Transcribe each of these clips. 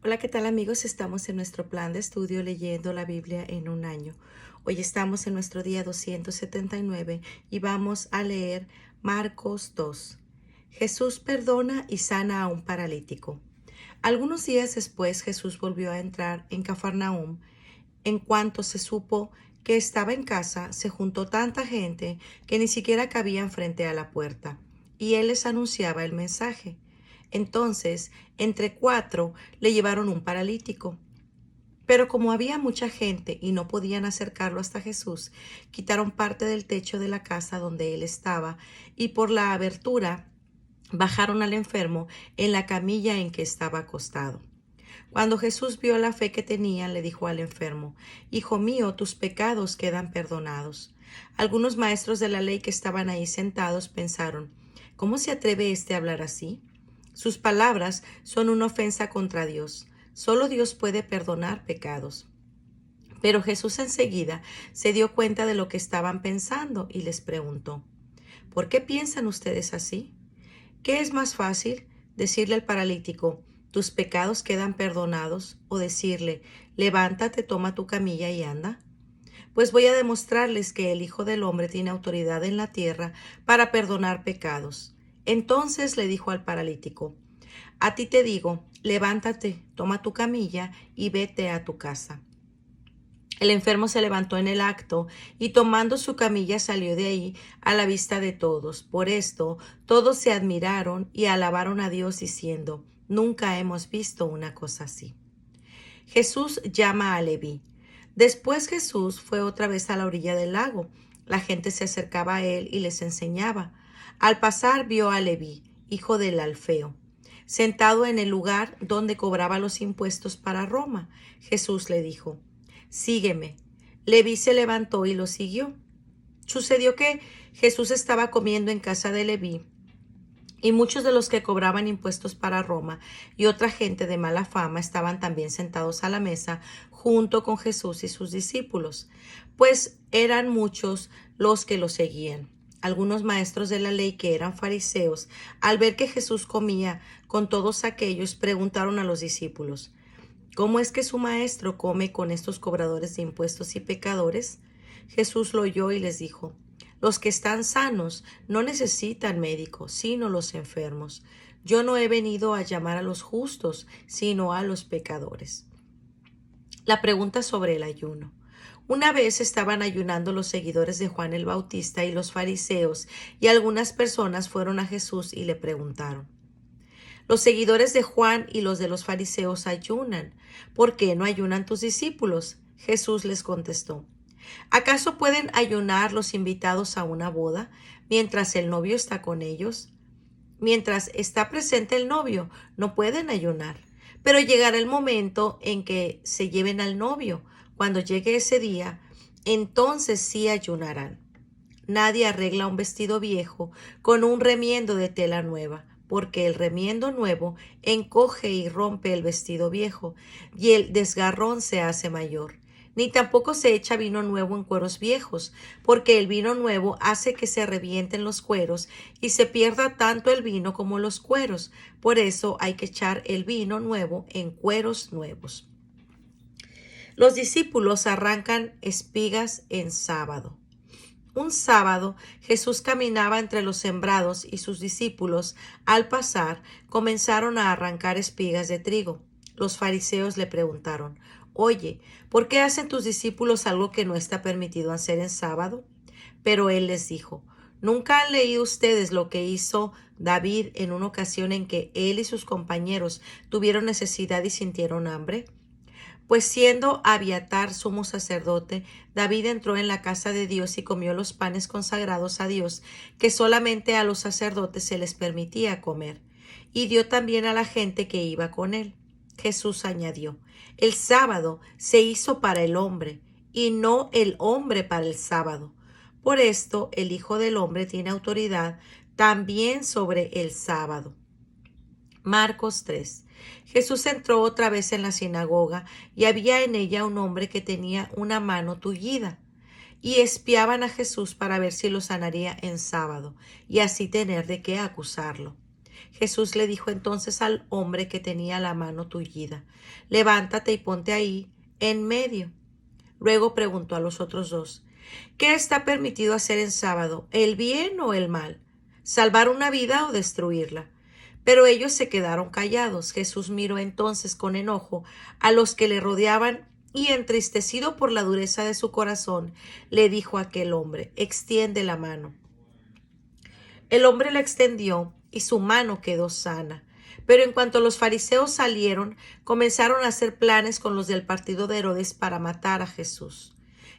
Hola, ¿qué tal amigos? Estamos en nuestro plan de estudio leyendo la Biblia en un año. Hoy estamos en nuestro día 279 y vamos a leer Marcos 2. Jesús perdona y sana a un paralítico. Algunos días después Jesús volvió a entrar en Cafarnaúm. En cuanto se supo que estaba en casa, se juntó tanta gente que ni siquiera cabían frente a la puerta, y él les anunciaba el mensaje. Entonces, entre cuatro le llevaron un paralítico. Pero como había mucha gente y no podían acercarlo hasta Jesús, quitaron parte del techo de la casa donde él estaba y por la abertura bajaron al enfermo en la camilla en que estaba acostado. Cuando Jesús vio la fe que tenían, le dijo al enfermo: Hijo mío, tus pecados quedan perdonados. Algunos maestros de la ley que estaban ahí sentados pensaron: ¿Cómo se atreve éste a hablar así? Sus palabras son una ofensa contra Dios. Solo Dios puede perdonar pecados. Pero Jesús enseguida se dio cuenta de lo que estaban pensando y les preguntó: ¿Por qué piensan ustedes así? ¿Qué es más fácil, decirle al paralítico: tus pecados quedan perdonados, o decirle: levántate, toma tu camilla y anda? Pues voy a demostrarles que el Hijo del Hombre tiene autoridad en la tierra para perdonar pecados. Entonces le dijo al paralítico: a ti te digo, levántate, toma tu camilla y vete a tu casa. El enfermo se levantó en el acto y tomando su camilla salió de ahí a la vista de todos. Por esto todos se admiraron y alabaron a Dios diciendo: Nunca hemos visto una cosa así. Jesús llama a Leví. Después Jesús fue otra vez a la orilla del lago. La gente se acercaba a él y les enseñaba. Al pasar vio a Leví, hijo del Alfeo, sentado en el lugar donde cobraba los impuestos para Roma. Jesús le dijo: Sígueme. Leví se levantó y lo siguió. Sucedió que Jesús estaba comiendo en casa de Leví, y muchos de los que cobraban impuestos para Roma y otra gente de mala fama estaban también sentados a la mesa junto con Jesús y sus discípulos, pues eran muchos los que lo seguían. Algunos maestros de la ley que eran fariseos, al ver que Jesús comía con todos aquellos, preguntaron a los discípulos: ¿Cómo es que su maestro come con estos cobradores de impuestos y pecadores? Jesús lo oyó y les dijo: Los que están sanos no necesitan médico, sino los enfermos. Yo no he venido a llamar a los justos, sino a los pecadores. La pregunta sobre el ayuno. Una vez estaban ayunando los seguidores de Juan el Bautista y los fariseos, y algunas personas fueron a Jesús y le preguntaron: los seguidores de Juan y los de los fariseos ayunan. ¿Por qué no ayunan tus discípulos? Jesús les contestó: ¿Acaso pueden ayunar los invitados a una boda mientras el novio está con ellos? Mientras está presente el novio, no pueden ayunar. Pero llegará el momento en que se lleven al novio. Cuando llegue ese día, entonces sí ayunarán. Nadie arregla un vestido viejo con un remiendo de tela nueva, porque el remiendo nuevo encoge y rompe el vestido viejo, y el desgarrón se hace mayor. Ni tampoco se echa vino nuevo en cueros viejos, porque el vino nuevo hace que se revienten los cueros y se pierda tanto el vino como los cueros. Por eso hay que echar el vino nuevo en cueros nuevos. Los discípulos arrancan espigas en sábado. Un sábado Jesús caminaba entre los sembrados y sus discípulos, al pasar, comenzaron a arrancar espigas de trigo. Los fariseos le preguntaron: Oye, ¿por qué hacen tus discípulos algo que no está permitido hacer en sábado? Pero él les dijo: ¿Nunca han leído ustedes lo que hizo David en una ocasión en que él y sus compañeros tuvieron necesidad y sintieron hambre? Pues siendo Abiatar sumo sacerdote, David entró en la casa de Dios y comió los panes consagrados a Dios, que solamente a los sacerdotes se les permitía comer, y dio también a la gente que iba con él. Jesús añadió: el sábado se hizo para el hombre, y no el hombre para el sábado. Por esto el Hijo del Hombre tiene autoridad también sobre el sábado. Marcos 3. Jesús entró otra vez en la sinagoga, y había en ella un hombre que tenía una mano tullida. Y espiaban a Jesús para ver si lo sanaría en sábado, y así tener de qué acusarlo. Jesús le dijo entonces al hombre que tenía la mano tullida: levántate y ponte ahí en medio. Luego preguntó a los otros dos: ¿qué está permitido hacer en sábado, el bien o el mal? ¿Salvar una vida o destruirla? Pero ellos se quedaron callados. Jesús miró entonces con enojo a los que le rodeaban y, entristecido por la dureza de su corazón, le dijo a aquel hombre: extiende la mano. El hombre la extendió y su mano quedó sana. Pero en cuanto los fariseos salieron, comenzaron a hacer planes con los del partido de Herodes para matar a Jesús.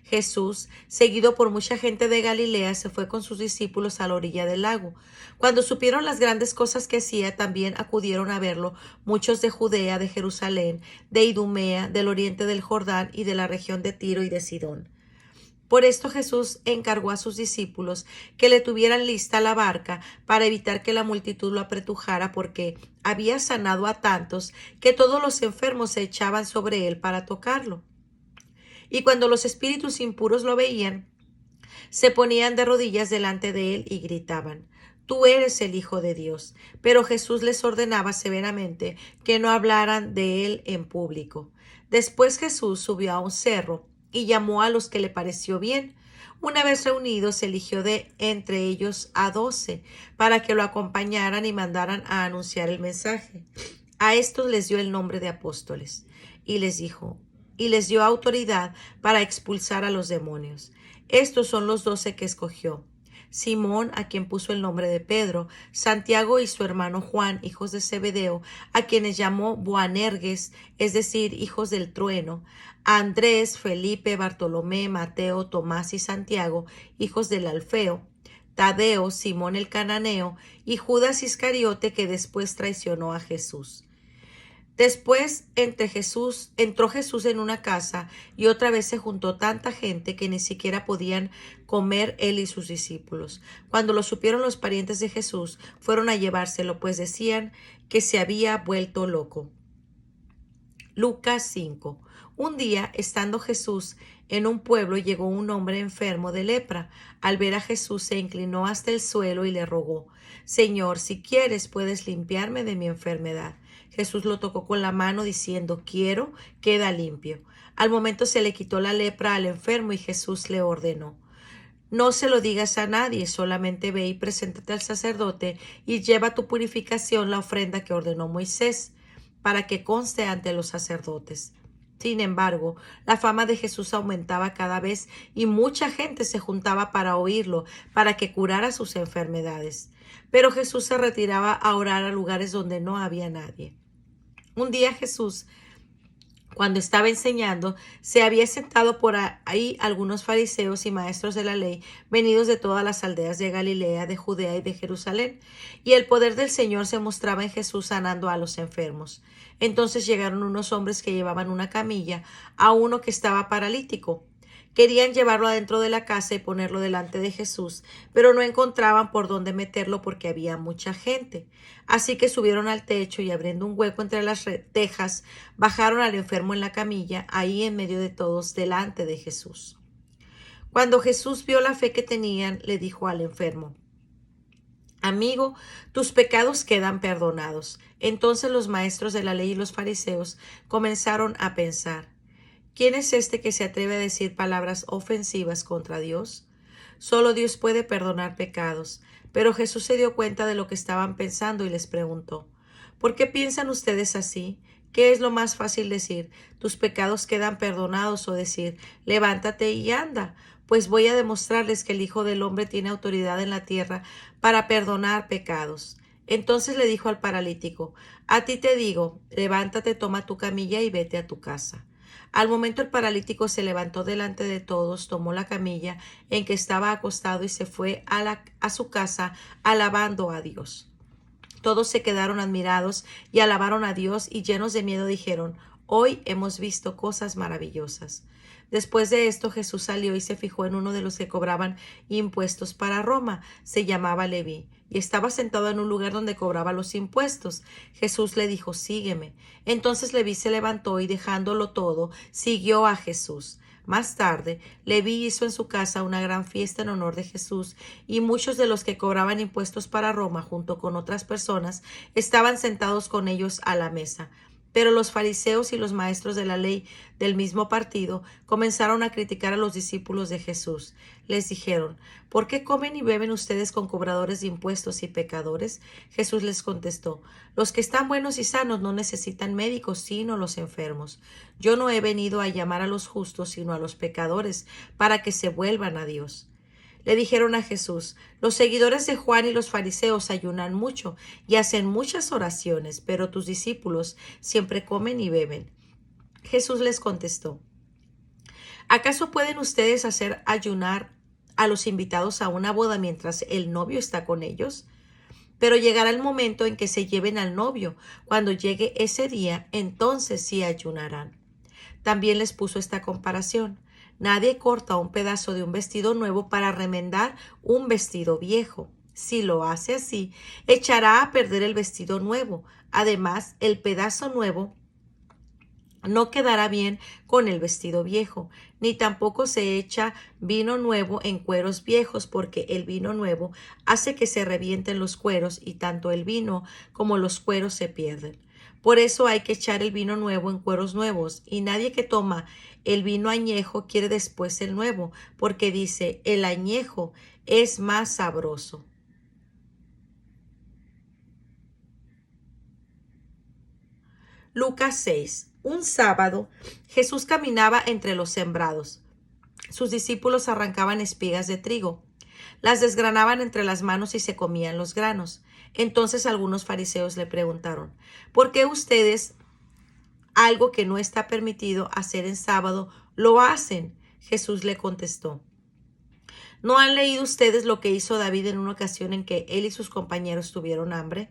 Jesús, seguido por mucha gente de Galilea, se fue con sus discípulos a la orilla del lago. Cuando supieron las grandes cosas que hacía, también acudieron a verlo muchos de Judea, de Jerusalén, de Idumea, del oriente del Jordán y de la región de Tiro y de Sidón. Por esto Jesús encargó a sus discípulos que le tuvieran lista la barca para evitar que la multitud lo apretujara, porque había sanado a tantos que todos los enfermos se echaban sobre él para tocarlo. Y cuando los espíritus impuros lo veían, se ponían de rodillas delante de él y gritaban: Tú eres el Hijo de Dios. Pero Jesús les ordenaba severamente que no hablaran de él en público. Después Jesús subió a un cerro y llamó a los que le pareció bien. Una vez reunidos, eligió de entre ellos a 12 para que lo acompañaran y mandaran a anunciar el mensaje. A estos les dio el nombre de apóstoles y les dio autoridad para expulsar a los demonios. Estos son los 12 que escogió: Simón, a quien puso el nombre de Pedro; Santiago y su hermano Juan, hijos de Zebedeo, a quienes llamó Boanerges, es decir, hijos del trueno; Andrés, Felipe, Bartolomé, Mateo, Tomás y Santiago, hijos del Alfeo; Tadeo, Simón el cananeo y Judas Iscariote, que después traicionó a Jesús. Después entró Jesús en una casa, y otra vez se juntó tanta gente que ni siquiera podían comer él y sus discípulos. Cuando lo supieron los parientes de Jesús, fueron a llevárselo, pues decían que se había vuelto loco. Lucas 5. Un día, estando Jesús en un pueblo, llegó un hombre enfermo de lepra. Al ver a Jesús, se inclinó hasta el suelo y le rogó: Señor, si quieres, puedes limpiarme de mi enfermedad. Jesús lo tocó con la mano, diciendo: quiero, queda limpio. Al momento se le quitó la lepra al enfermo, y Jesús le ordenó: no se lo digas a nadie, solamente ve y preséntate al sacerdote y lleva a tu purificación la ofrenda que ordenó Moisés, para que conste ante los sacerdotes. Sin embargo, la fama de Jesús aumentaba cada vez y mucha gente se juntaba para oírlo, para que curara sus enfermedades. Pero Jesús se retiraba a orar a lugares donde no había nadie. Un día Jesús, cuando estaba enseñando, se había sentado por ahí algunos fariseos y maestros de la ley, venidos de todas las aldeas de Galilea, de Judea y de Jerusalén, y el poder del Señor se mostraba en Jesús sanando a los enfermos. Entonces llegaron unos hombres que llevaban una camilla a uno que estaba paralítico. Querían llevarlo adentro de la casa y ponerlo delante de Jesús, pero no encontraban por dónde meterlo porque había mucha gente. Así que subieron al techo y, abriendo un hueco entre las tejas, bajaron al enfermo en la camilla, ahí en medio de todos, delante de Jesús. Cuando Jesús vio la fe que tenían, le dijo al enfermo: Amigo, tus pecados quedan perdonados. Entonces los maestros de la ley y los fariseos comenzaron a pensar: ¿quién es este que se atreve a decir palabras ofensivas contra Dios? Solo Dios puede perdonar pecados. Pero Jesús se dio cuenta de lo que estaban pensando y les preguntó: ¿por qué piensan ustedes así? ¿Qué es lo más fácil decir: tus pecados quedan perdonados, o decir: levántate y anda? Pues voy a demostrarles que el Hijo del Hombre tiene autoridad en la tierra para perdonar pecados. Entonces le dijo al paralítico: a ti te digo, levántate, toma tu camilla y vete a tu casa. Al momento el paralítico se levantó delante de todos, tomó la camilla en que estaba acostado y se fue a su casa, alabando a Dios. Todos se quedaron admirados y alabaron a Dios, y llenos de miedo dijeron: hoy hemos visto cosas maravillosas. Después de esto, Jesús salió y se fijó en uno de los que cobraban impuestos para Roma. Se llamaba Leví, y estaba sentado en un lugar donde cobraba los impuestos. Jesús le dijo: sígueme. Entonces Leví se levantó y, dejándolo todo, siguió a Jesús. Más tarde, Leví hizo en su casa una gran fiesta en honor de Jesús, y muchos de los que cobraban impuestos para Roma, junto con otras personas, estaban sentados con ellos a la mesa. Pero los fariseos y los maestros de la ley del mismo partido comenzaron a criticar a los discípulos de Jesús. Les dijeron: ¿por qué comen y beben ustedes con cobradores de impuestos y pecadores? Jesús les contestó: los que están buenos y sanos no necesitan médicos, sino los enfermos. Yo no he venido a llamar a los justos, sino a los pecadores, para que se vuelvan a Dios. Le dijeron a Jesús: los seguidores de Juan y los fariseos ayunan mucho y hacen muchas oraciones, pero tus discípulos siempre comen y beben. Jesús les contestó: ¿acaso pueden ustedes hacer ayunar a los invitados a una boda mientras el novio está con ellos? Pero llegará el momento en que se lleven al novio. Cuando llegue ese día, entonces sí ayunarán. También les puso esta comparación: nadie corta un pedazo de un vestido nuevo para remendar un vestido viejo. Si lo hace así, echará a perder el vestido nuevo. Además, el pedazo nuevo no quedará bien con el vestido viejo, ni tampoco se echa vino nuevo en cueros viejos, porque el vino nuevo hace que se revienten los cueros, y tanto el vino como los cueros se pierden. Por eso hay que echar el vino nuevo en cueros nuevos, y nadie que toma el vino añejo quiere después el nuevo, porque dice: el añejo es más sabroso. Lucas 6. Un sábado, Jesús caminaba entre los sembrados. Sus discípulos arrancaban espigas de trigo, las desgranaban entre las manos y se comían los granos. Entonces algunos fariseos le preguntaron: ¿por qué ustedes algo que no está permitido hacer en sábado lo hacen? Jesús le contestó: ¿no han leído ustedes lo que hizo David en una ocasión en que él y sus compañeros tuvieron hambre?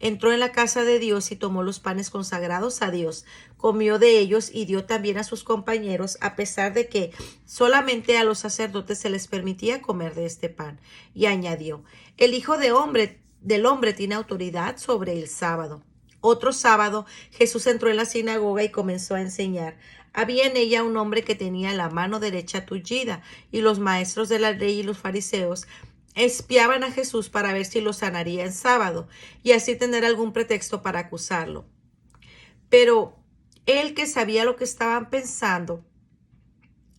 Entró en la casa de Dios y tomó los panes consagrados a Dios, comió de ellos y dio también a sus compañeros, a pesar de que solamente a los sacerdotes se les permitía comer de este pan. Y añadió: el Hijo del Hombre tiene autoridad sobre el sábado. Otro sábado, Jesús entró en la sinagoga y comenzó a enseñar. Había en ella un hombre que tenía la mano derecha tullida, y los maestros de la ley y los fariseos espiaban a Jesús para ver si lo sanaría en sábado y así tener algún pretexto para acusarlo. Pero él, que sabía lo que estaban pensando,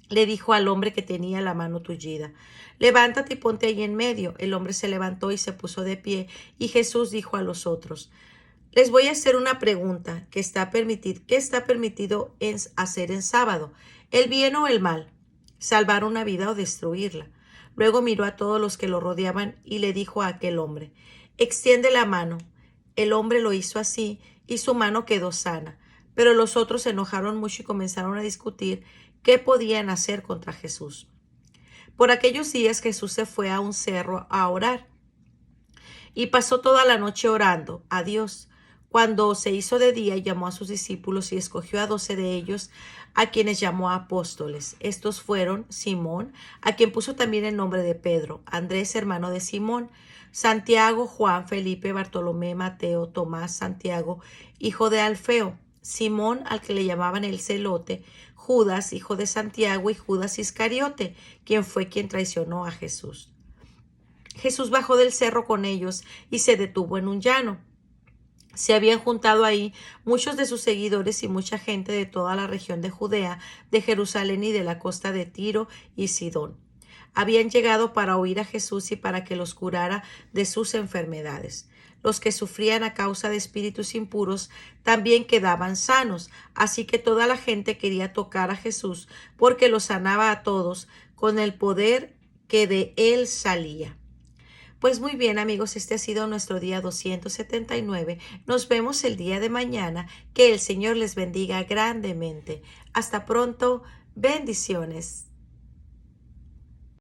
le dijo al hombre que tenía la mano tullida: levántate y ponte ahí en medio. El hombre se levantó y se puso de pie, y Jesús dijo a los otros: les voy a hacer una pregunta. ¿Qué está permitido hacer en sábado? ¿El bien o el mal? ¿Salvar una vida o destruirla? Luego miró a todos los que lo rodeaban y le dijo a aquel hombre: extiende la mano. El hombre lo hizo así y su mano quedó sana. Pero los otros se enojaron mucho y comenzaron a discutir qué podían hacer contra Jesús. Por aquellos días Jesús se fue a un cerro a orar y pasó toda la noche orando a Dios. Cuando se hizo de día, llamó a sus discípulos y escogió a 12 de ellos, a quienes llamó apóstoles. Estos fueron Simón, a quien puso también el nombre de Pedro; Andrés, hermano de Simón; Santiago, Juan, Felipe, Bartolomé, Mateo, Tomás, Santiago, hijo de Alfeo; Simón, al que le llamaban el Celote; Judas, hijo de Santiago; y Judas Iscariote, quien traicionó a Jesús. Jesús bajó del cerro con ellos y se detuvo en un llano. Se habían juntado ahí muchos de sus seguidores y mucha gente de toda la región de Judea, de Jerusalén y de la costa de Tiro y Sidón. Habían llegado para oír a Jesús y para que los curara de sus enfermedades. Los que sufrían a causa de espíritus impuros también quedaban sanos, así que toda la gente quería tocar a Jesús, porque los sanaba a todos con el poder que de él salía. Pues muy bien, amigos, este ha sido nuestro día 279. Nos vemos el día de mañana. Que el Señor les bendiga grandemente. Hasta pronto. Bendiciones.